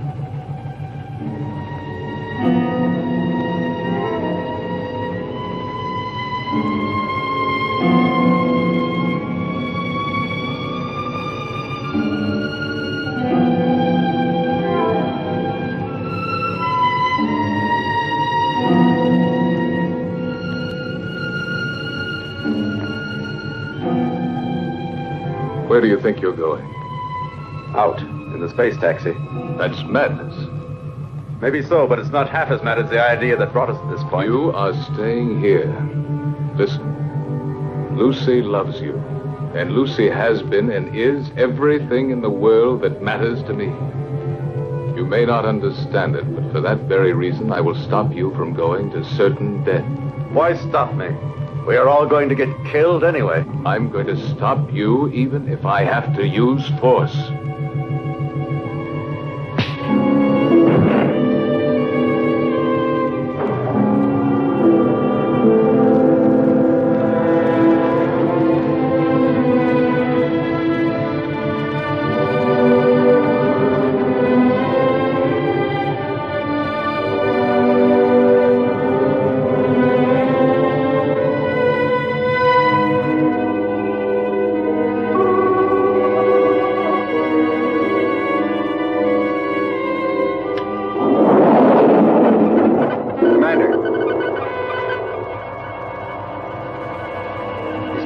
Where do you think you're going? Out, in the space taxi. That's madness. Maybe so, but it's not half as mad as the idea that brought us to this point. You are staying here. Listen, Lucy loves you. And Lucy has been and is everything in the world that matters to me. You may not understand it, but for that very reason, I will stop you from going to certain death. Why stop me? We are all going to get killed anyway. I'm going to stop you even if I have to use force.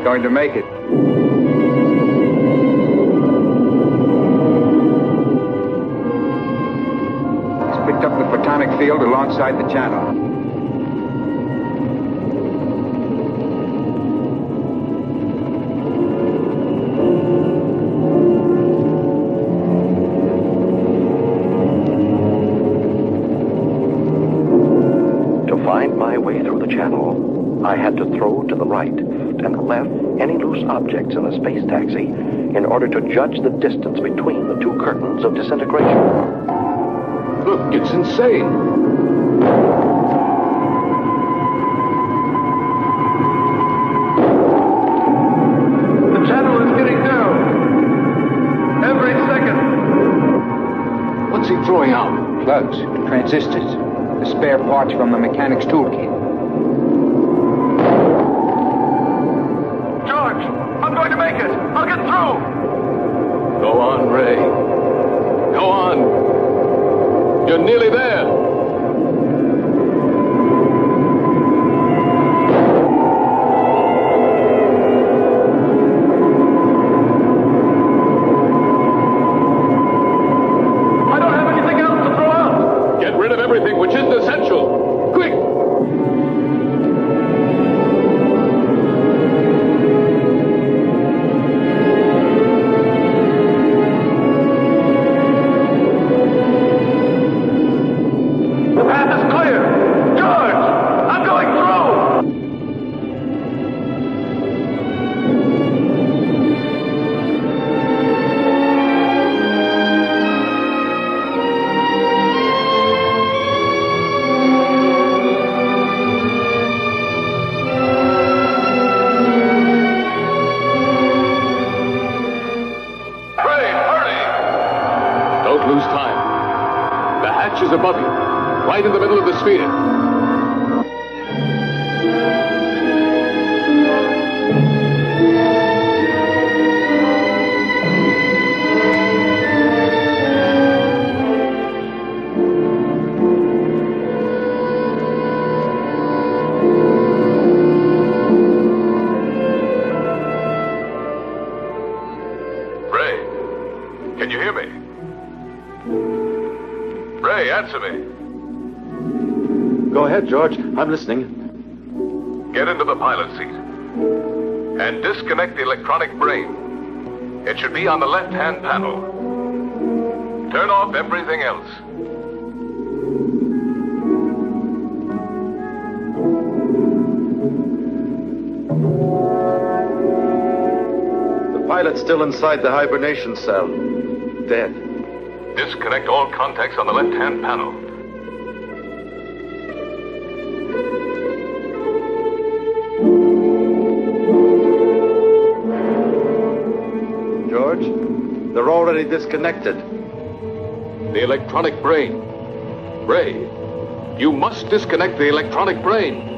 Going to make it. He's picked up the photonic field alongside the channel. To find my way through the channel, I had to throw to the right and left any loose objects in the space taxi in order to judge the distance between the two curtains of disintegration. Look, it's insane. The channel is getting down. Every second. What's he throwing out? Plugs, transistors, the spare parts from the mechanic's toolkit. I'm going to make it. I'll get through. Go on, Ray. Go on. You're nearly there. above you, right in the middle of the sphere. Answer me. Go ahead, George. I'm listening. Get into the pilot seat and disconnect the electronic brain. It should be on the left-hand panel. Turn off everything else. The pilot's still inside the hibernation cell. Dead. Disconnect all contacts on the left-hand panel. George, they're already disconnected. The electronic brain. Ray, you must disconnect the electronic brain.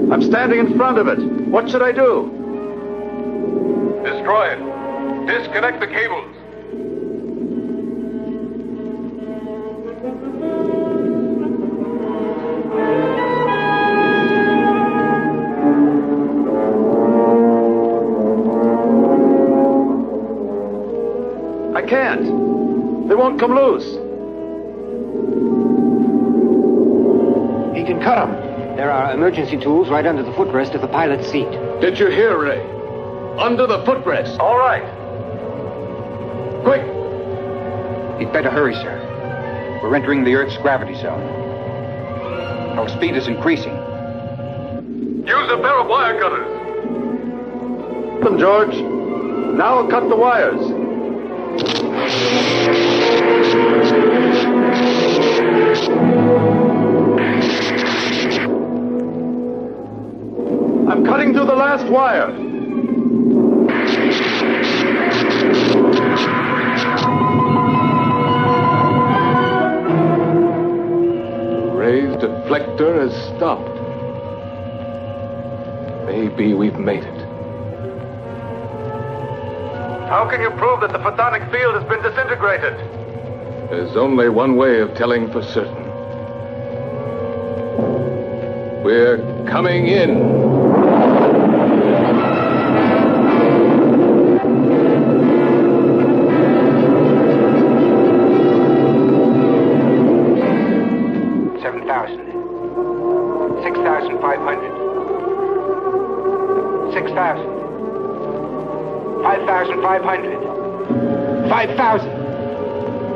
I'm standing in front of it. What should I do? Destroy it. Disconnect the cables. I can't. They won't come loose. He can cut them. There are emergency tools right under the footrest of the pilot's seat. Did you hear, Ray? Under the footrest. All right. Quick! You'd better hurry, sir. We're entering the Earth's gravity zone. Our speed is increasing. Use a pair of wire cutters. Them, George. Now I'll cut the wires. I'm cutting through the last wire. Ray's deflector has stopped. Maybe we've made it. How can you prove that the photonic field has been disintegrated? There's only one way of telling for certain. We're coming in.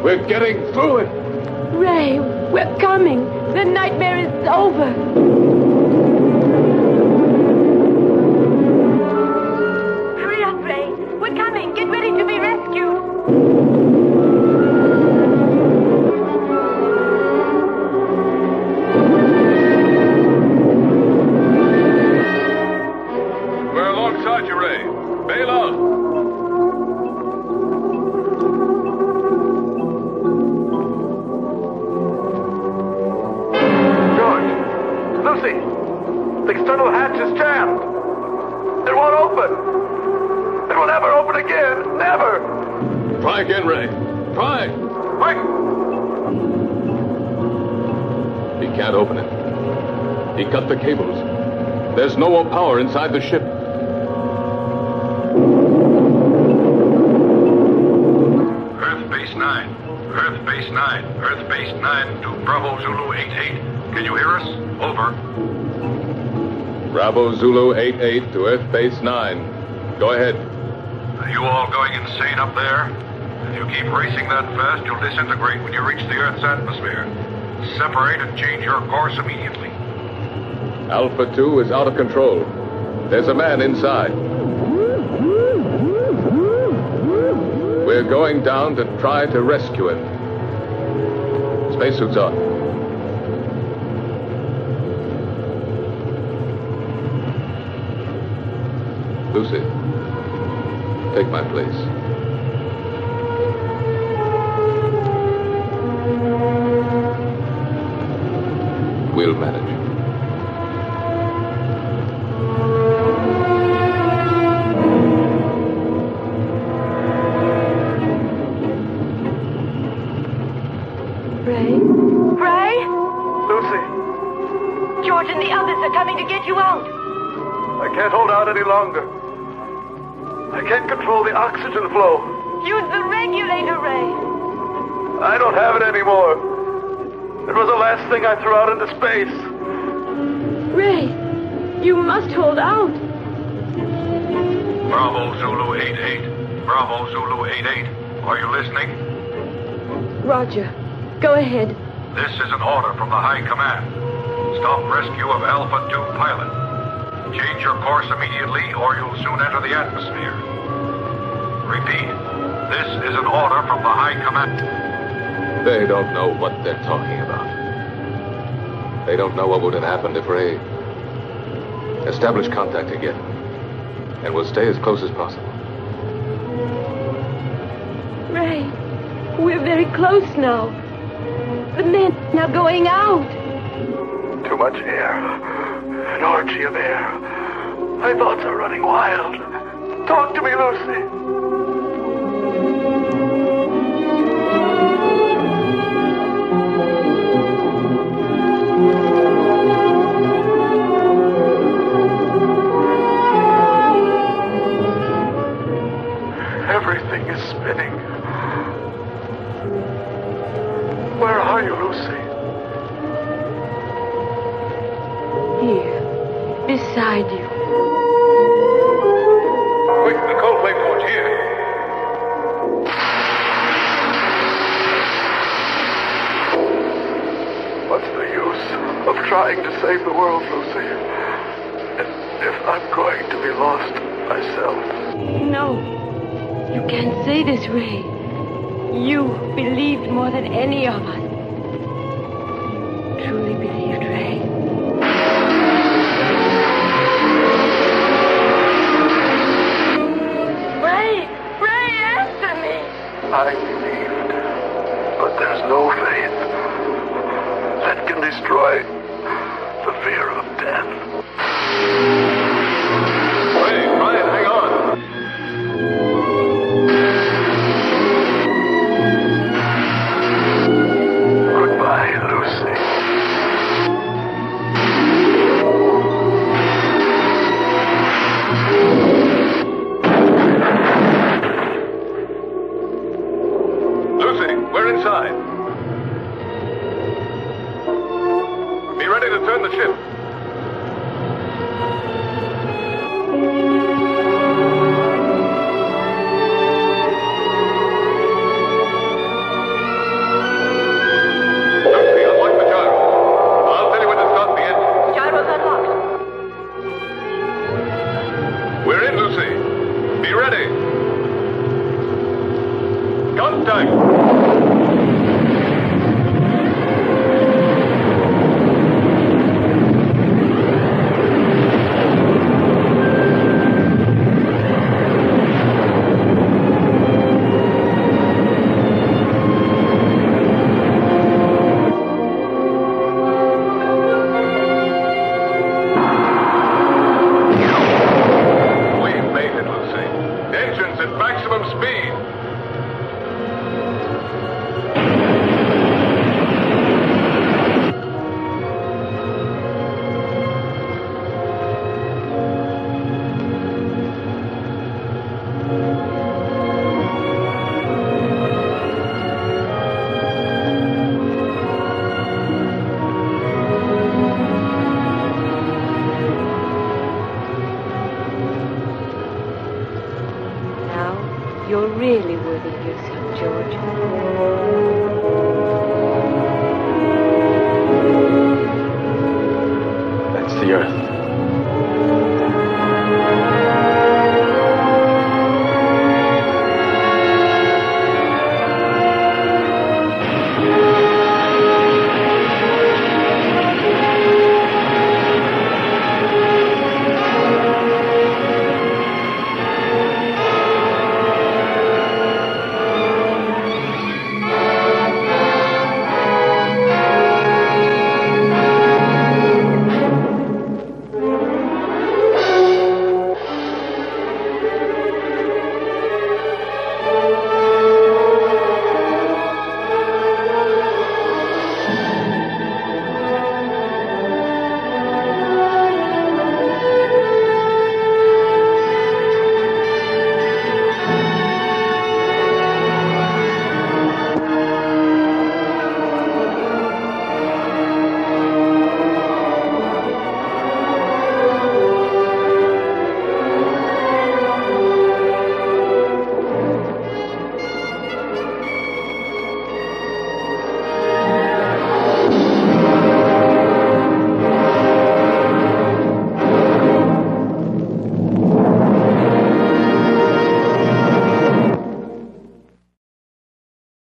We're getting through it. Ray, we're coming. The nightmare is over. Hurry up, Ray. We're coming. Get ready to be rescued. We're alongside you, Ray. Bail out. The external hatch is jammed. It won't open. It will never open again. Never. Try again, Ray. Try. Quick. He can't open it. He cut the cables. There's no more power inside the ship. Earth Base 9. Earth Base 9. Earth Base 9 to Bravo Zulu 88. Can you hear us? Over. Bravo Zulu 88 to Earth Base 9. Go ahead. Are you all going insane up there? If you keep racing that fast, you'll disintegrate when you reach the Earth's atmosphere. Separate and change your course immediately. Alpha 2 is out of control. There's a man inside. We're going down to try to rescue him. Spacesuits on. Lucy, take my place. We'll manage. Ray? Ray? Lucy. George and the others are coming to get you out. I can't hold out any longer. I can't control the oxygen flow. Use the regulator, Ray. I don't have it anymore. It was the last thing I threw out into space. Ray, you must hold out. Bravo Zulu 88. Bravo Zulu 88. Are you listening? Roger. Go ahead. This is an order from the High Command. Stop rescue of Alpha 2 pilot. Change your course immediately or you'll soon enter the atmosphere. Repeat. This is an order from the High Command. They don't know what they're talking about. They don't know what would have happened if Ray... Establish contact again. And we'll stay as close as possible. Ray, we're very close now. The men are going out. Too much air. An orgy of air. My thoughts are running wild. Talk to me, Lucy. Everything is spinning. Where are you, Lucy? Here, beside you. Quick, the coldplay port here. What's the use of trying to save the world, Lucy? If I'm going to be lost myself. No, you can't say this, Ray. You believed more than any of us. You truly believed, Ray. Ray, answer me! I believed, but there's no faith that can destroy the fear of death. Wait, Ryan, hang on. Goodbye, Lucy. Lucy, we're inside. Be ready to turn the ship.